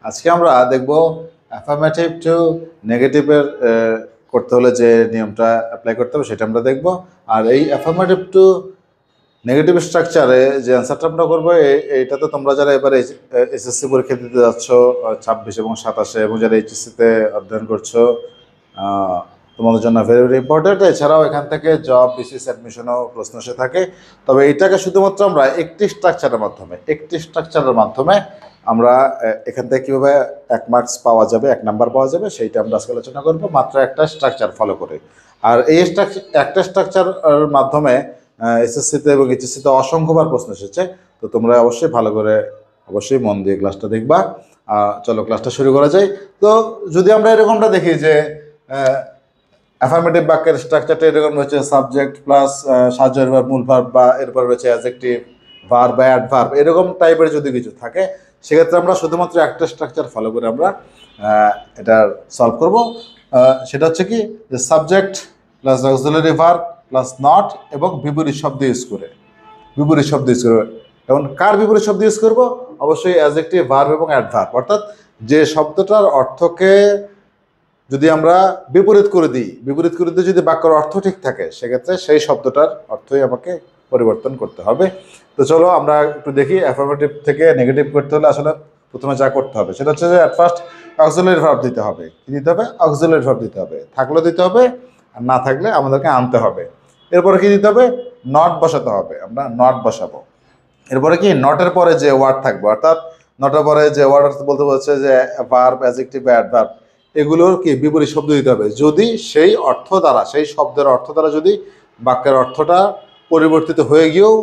আজকে আমরা দেখব অ্যাফার্মেটিভ টু নেগেটিভের করতে হলে যে নিয়মটা অ্যাপ্লাই করতে হবে সেটা আমরা দেখব। আর এই অ্যাফার্মেটিভ টু নেগেটিভ স্ট্রাকচারে যে অ্যান্সারটা আমরা করবো এইটা তো তোমরা যারা এবারে এসএসসি পরীক্ষা দিতে যাচ্ছ 26 এবং 27 এবং যারা এইচএসসিতে অধ্যয়ন করছো তোমাদের জন্য ভেরি ভেরি ইম্পর্টেন্ট। এছাড়াও এখান থেকে জব বিসিএস অ্যাডমিশনও প্রশ্ন এসে থাকে। তবে এইটাকে শুধুমাত্র আমরা একটি স্ট্রাকচারের মাধ্যমে আমরা এখান থেকে কীভাবে 1 মার্কস পাওয়া যাবে, 1 নাম্বার পাওয়া যাবে সেইটা আমরা আজকে আলোচনা করবো মাত্র একটা স্ট্রাকচার ফলো করে। আর এই একটা স্ট্রাকচারের মাধ্যমে এসএসসিতে এবং এইচএসসিতে অসংখ্যবার প্রশ্ন এসেছে। তো তোমরা অবশ্যই ভালো করে অবশ্যই মন দিয়ে ক্লাসটা দেখবা। চলো ক্লাসটা শুরু করা যায়। তো যদি আমরা এরকমটা দেখি যে অ্যাফার্মেটিভ বাক্যের স্ট্রাকচারটা এরকম রয়েছে, সাবজেক্ট প্লাস সাহায্যের ভার্ব, মূল ভার্ব, বা এরপর রয়েছে অ্যাডজেক্টিভ, ভার্ব বা অ্যাডভার্ব, এরকম টাইপের যদি কিছু থাকে সেক্ষেত্রে আমরা শুধুমাত্র একটা স্ট্রাকচার ফলো করে আমরা এটার সলভ করব। সেটা হচ্ছে কি যে subject plus auxiliary verb plus not এবং বিপরীত শব্দ ইউজ করে। এবং কার বিপরীত শব্দ ইউজ করব? অবশ্যই অ্যাডজেক্টিভ, ভার্ব এবং অ্যাডভার্ব, অর্থাৎ যে শব্দটার অর্থকে যদি আমরা বিপরীত করে দিই যদি বাক্যের অর্থ ঠিক থাকে সেক্ষেত্রে সেই শব্দটার অর্থই আমাকে পরিবর্তন করতে হবে। তো চলো আমরা একটু দেখি অ্যাফার্মেটিভ থেকে নেগেটিভ করতে হলে আসলে প্রথমে যা করতে হবে সেটা হচ্ছে যে অ্যাট ফার্স্ট অক্সিলারি ভার্ব দিতে হবে। কি দিতে হবে? অক্সিলারি ভার্ব দিতে হবে। থাকলে দিতে হবে, আর না থাকলে আমাদেরকে আনতে হবে। এরপরে কি দিতে হবে? নট বসাতে হবে। আমরা নট বসাবো। এরপরে কি নটের পরে যে ওয়ার্ড থাকবে, অর্থাৎ নটের পরে যে ওয়ার্ড বলতে বলছে যে ভার্ব, অ্যাডজেক্টিভ, অ্যাডভার্ব, এগুলোর কি বিপরীত শব্দ দিতে হবে। যদি সেই অর্থ দ্বারা, সেই শব্দের অর্থ দ্বারা যদি বাক্যের অর্থটা পরিবর্তিত হয়ে গিয়েও,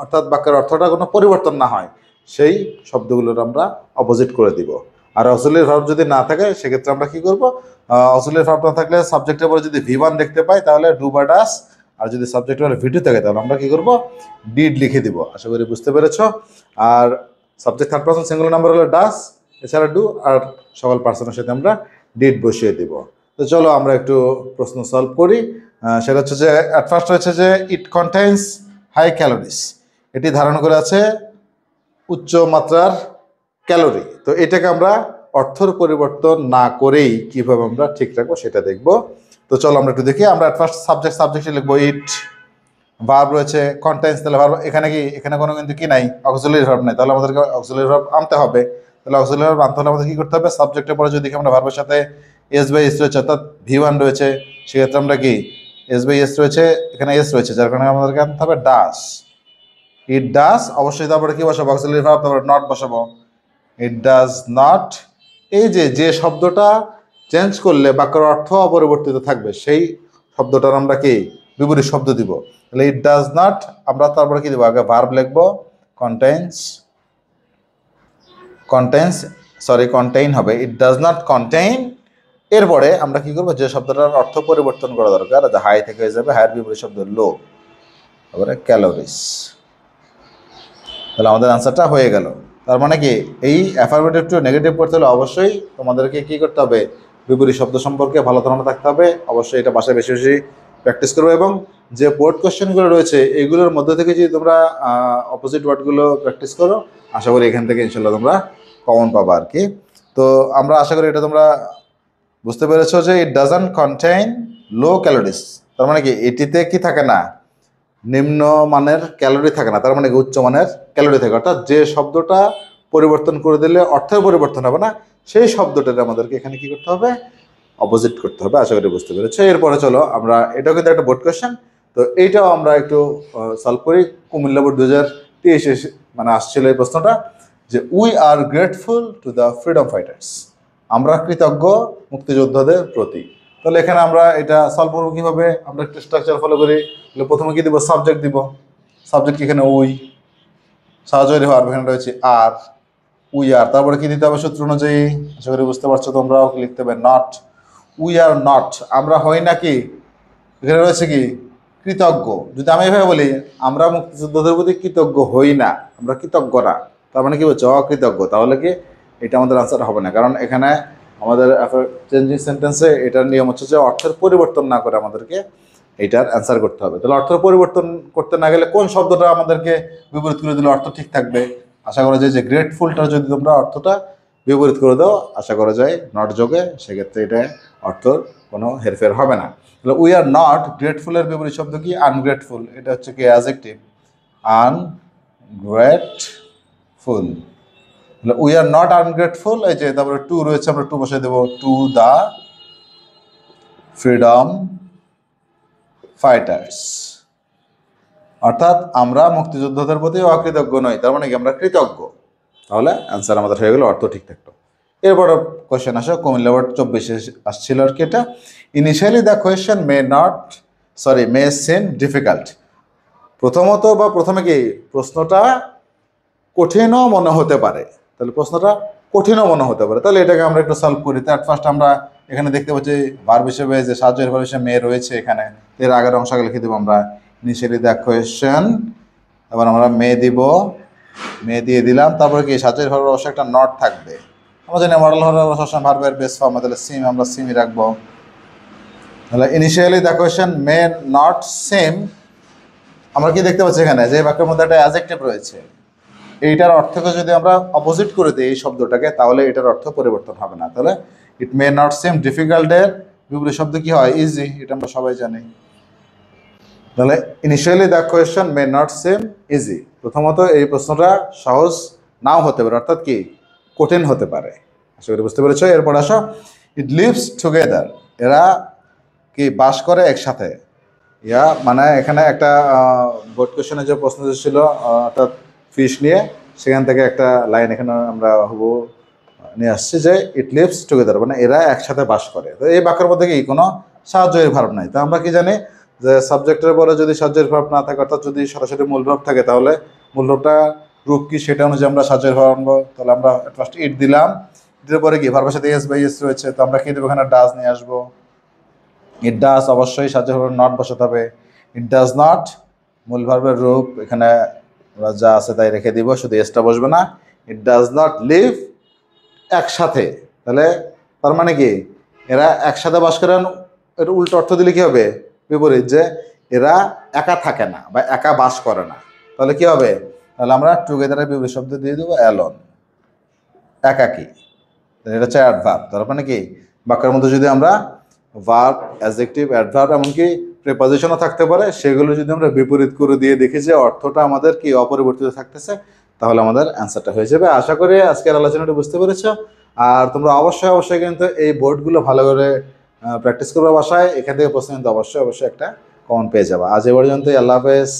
অর্থাৎ বাক্যের অর্থটা কোনো পরিবর্তন না হয়, সেই শব্দগুলোর আমরা অপোজিট করে দিব। আর অক্সিলারি ভার্ব যদি না থাকে সেক্ষেত্রে আমরা কি করব? অক্সিলারি ভার্ব না থাকলে সাবজেক্টের পরে যদি V1 দেখতে পাই তাহলে ডু বা ডাস, আর যদি সাবজেক্টের পরে V2 থাকে তাহলে আমরা কি করব? ডিড লিখে দিব। আশা করি বুঝতে পেরেছো। আর subject third person singular number হলো ডাস, এছাড়া ডু, আর সকল পার্সনের সাথে আমরা ডিড বসিয়ে দিব। তো চলো আমরা একটু প্রশ্ন সলভ করি। সেটা হচ্ছে যে অ্যাট ফার্স্ট হচ্ছে যে ইট কন্টেইনস হাই ক্যালোরিজ, এটি ধারণ করে আছে উচ্চ মাত্রার ক্যালোরি। তো এটাকে আমরা অর্থের পরিবর্তন না করেই কিভাবে আমরা ঠিক রাখবো সেটা দেখব। তো চলো আমরা একটু দেখি। আমরা অ্যাট ফার্স্ট সাবজেক্টে লিখবো ইট, ভার্ব রয়েছে কন্টেইনস, তাহলে ভার্ব এখানে কোনো কিন্তু কি নাই, অক্সিলারি ভার্ব নাই, তাহলে আমাদেরকে অক্সিলারি ভার্ব আনতে হবে। তাহলে অক্সিলারি ভার্ব আনতে হলে আমাদের কি করতে হবে? সাবজেক্টের পরে যদি আমরা ভার্বের সাথে এস বাই এস রয়েছে, অর্থাৎ V1 রয়েছে, সেক্ষেত্রে আমরা কি এস বাই এস রয়েছে, এখানে এস রয়েছে, যার কারণে আমাদেরকে আনতে হবে ডাস। ইট ডাস, অবশ্যই তারপরে কি বসাবো? অক্সিলারি ভার্ব, তারপরে নট বসাবো। ইট ডাজ নট, এই যে শব্দটা চেঞ্জ করলে বাক্যের অর্থ অপরিবর্তিত থাকবে সেই শব্দটার আমরা কি বিপরীত শব্দ দিব। তাহলে ইট ডাজ নট, আমরা তারপরে কি দেবো? আগে ভার্ব লিখবো, কন্টেইন হবে, ইট ডাজ নট কন্টেইন। এরপরে আমরা কি করবো? যে শব্দটার অর্থ পরিবর্তন করা দরকার, হাই থেকে হয়ে যাবে হাইয়ের বিপরীত শব্দ লো, তারপরে ক্যালোরিজ। তাহলে আমাদের আনসারটা হয়ে গেল। তার মানে কি এই অ্যাফার্মেটিভ টু নেগেটিভ করতে হলে অবশ্যই তোমাদেরকে কি করতে হবে? বিপরীত শব্দ সম্পর্কে ভালো ধারণা থাকতে হবে। অবশ্যই এটা বাসায় বেশি বেশি প্র্যাকটিস করবে, এবং যে বোর্ড কোশ্চেনগুলো রয়েছে এইগুলোর মধ্যে থেকে যদি তোমরা অপোজিট ওয়ার্ডগুলো প্র্যাকটিস করো, আশা করি এখান থেকে ইনশাল্লাহ তোমরা কমন পাবা আর কি। তো আমরা আশা করি এটা তোমরা বুঝতে পেরেছো যে it doesn't contain low calories, তার মানে কি এটিতে কি থাকে না, নিম্ন মানের ক্যালোরি থাকে না, তার মানে কি উচ্চ মানের ক্যালোরি থাকে। অর্থাৎ যে শব্দটা পরিবর্তন করে দিলে অর্থের পরিবর্তন হবে না, সেই শব্দটাকে আমাদেরকে এখানে কি করতে হবে? অপোজিট করতে হবে। আশা করি বুঝতে পেরেছো। এরপরে চলো আমরা, এটাও কিন্তু একটা বোর্ড কোয়েশ্চেন, তো এইটাও আমরা একটু সলভ করি। কুমিল্লা বোর্ড 2023 মানে আসছিল এই প্রশ্নটা, যে we are grateful to the freedom fighters, আমরা কৃতজ্ঞ মুক্তিযোদ্ধাদের প্রতি। তাহলে এখানে আমরা এটা সলভ করবো কীভাবে? আমরা একটা স্ট্রাকচার ফলো করি। তাহলে প্রথমে কি দিব? সাবজেক্ট দিব। সাবজেক্ট এখানে উই, সাহায্যের ভার্ব এখানে রয়েছে আর, উই আর, তারপরে কি দিতে হবে সূত্র অনুযায়ী? আশা করি বুঝতে পারছো তোমরাও। লিখতে হবে নট, উই আর নট, আমরা হই নাকি, এখানে রয়েছে কি কৃতজ্ঞ। যদি আমি এভাবে বলি আমরা মুক্তিযোদ্ধাদের প্রতি কৃতজ্ঞ হই না, আমরা কৃতজ্ঞ না, তার মানে কি বলছে? অকৃতজ্ঞ। তাহলে কি এটা আমাদের আনসার হবে না, কারণ এখানে আমাদের চেঞ্জিং সেন্টেন্সে এটার নিয়ম হচ্ছে যে অর্থের পরিবর্তন না করে আমাদেরকে এইটার অ্যান্সার করতে হবে। তাহলে অর্থের পরিবর্তন করতে না গেলে কোন শব্দটা আমাদেরকে বিপরীত করে দিলে অর্থ ঠিক থাকবে? আশা করা যায় যে গ্রেটফুলটার যদি তোমরা অর্থটা বিপরীত করে দাও, আশা করা যায় নট যোগে, সেক্ষেত্রে এটা অর্থর কোনো হেরফের হবে না। তাহলে উই আর নট গ্রেটফুলের বিপরীত শব্দ কি? আনগ্রেটফুল। এটা হচ্ছে কি অ্যাডজেক্টিভ, আনগ্রেটফুল। তাহলে উই আর নট আনগ্রেটফুল, এই যে তারপরে টু রয়েছে, আমরা টু বসে দেবো, টু দ্য ফ্রিডম ফাইটার্স, অর্থাৎ আমরা মুক্তিযোদ্ধাদের প্রতি অকৃতজ্ঞ নই, তার মানে কি আমরা কৃতজ্ঞ। তাহলে অ্যান্সার আমাদের হয়ে গেল, অর্থ ঠিক থাকতো। এরপর কোয়েশ্চেন আসো, কুমিল্লা বোর্ড 24 আসছিল আর কি এটা। Initially the question May SIM difficult. প্রথমত বা প্রথমে কি প্রশ্নটা কঠিনও মনে হতে পারে, তাহলে প্রশ্নটা কঠিনও মনে হতে পারে। তাহলে এটাকে আমরা একটু সলভ করি। অ্যাট ফার্স্ট আমরা এখানে দেখতে পাচ্ছি ভার্ব হিসেবে যে সাহায্যের ভার্ব হিসেবে মে রয়েছে এখানে, এর আগের অংশকে লিখে দেবো আমরা ইনিশিয়ালি দ্য কোয়েশ্চেন, এবার আমরা মে দিব, মে দিয়ে দিলাম, তারপরে কি সাহায্যের ভার্ব অবশ্যই একটা নট থাকবে। আমরা জানি মডেল ভার্ব সবসময় ভার্বের বেস ফর্ম, তাহলে সিম আমরা সিমই রাখবো। তাহলে initially the question may not seem, আমরা কি দেখতে পাচ্ছি এখানে যে বাক্যের মধ্যে একটা অ্যাডজেক্টিভ রয়েছে, এইটার অর্থকে যদি আমরা অপোজিট করে দিই এই শব্দটাকে, তাহলে এটার অর্থ পরিবর্তন হবে না। তাহলে ইট মে নট সিম ডিফিকাল্ট এর বিপরীত শব্দ কি হয়? ইজি, এটা আমরা সবাই জানি। তাহলে initially the question may not seem easy, প্রথমত এই প্রশ্নটা সহজ নাও হতে পারে, অর্থাৎ কি কঠিন হতে পারে। আশা করি বুঝতে পেরেছো। এরপর আসো, ইট লিভস টুগেদার, এরা কি বাস করে একসাথে। ইয়া মানে এখানে একটা বোর্ড কোয়েশ্চেনে যে প্রশ্ন ছিল অর্থাৎ ফিশ নিয়ে, সেখান থেকে একটা লাইন এখানে আমরা হবু নিয়ে আসছি যে ইট লিভস টুগেদার, মানে এরা একসাথে বাস করে। তো এই বাক্যের মধ্যে কি কোনো সাহায্যের ভার্ব নাই। তো আমরা কি জানি যে সাবজেক্টের পরে যদি সাহায্যের ভার্ব না থাকে, অর্থাৎ যদি সরাসরি মূল ভার্ব থাকে, তাহলে মূল ভার্বটা রূপ কি সেটা অনুযায়ী আমরা সাহায্যের ভার্ব আনবো। তাহলে আমরা ফার্স্ট ইট দিলাম, এর পরে কি ভার্বের সাথে এস বাই এস রয়েছে, তো আমরা কি দেবো এখানে ডাজ নিয়ে আসবো। ইট ডাজ অবশ্যই সাহায্যের ভার্ব নট বসাতে হবে। ইট ডাজ নট মূল ভার্বের রূপ এখানে যা আছে তাই রেখে দিব, শুধু এসটা বসবে না। ইট ডাজ নট লিভ একসাথে, তাহলে তার মানে কি এরা একসাথে বাস করেন, এর উল্টো অর্থ দিলে কি হবে? বিপরীত, যে এরা একা থাকে না বা একা বাস করে না। তাহলে কি হবে? তাহলে আমরা টুগেদারের বিপরীত শব্দ দিয়ে দেবো অ্যালোন, একাকী। এটা হচ্ছে অ্যাডভার্ব। তার মানে কি বাক্যের মধ্যে যদি আমরা ভার্ব, অ্যাডজেক্টিভ, অ্যাডভার্ব এমনকি প্রিপজিশনও থাকতে পারে, সেগুলো যদি আমরা বিপরীত করে দিয়ে দেখি যে অর্থটা আমাদের কি অপরিবর্তিত থাকতেছে, তাহলে আমাদের অ্যান্সারটা হয়ে যাবে। আশা করি আজকের আলোচনাটা বুঝতে পেরেছো। আর তোমরা অবশ্যই কিন্তু এই বোর্ডগুলো ভালো করে প্র্যাকটিস করবে বাসায়, এখান থেকে প্রশ্ন কিন্তু অবশ্যই একটা কমন পেয়ে যাবে। আজ এ পর্যন্তই, আল্লাহ হাফেজ।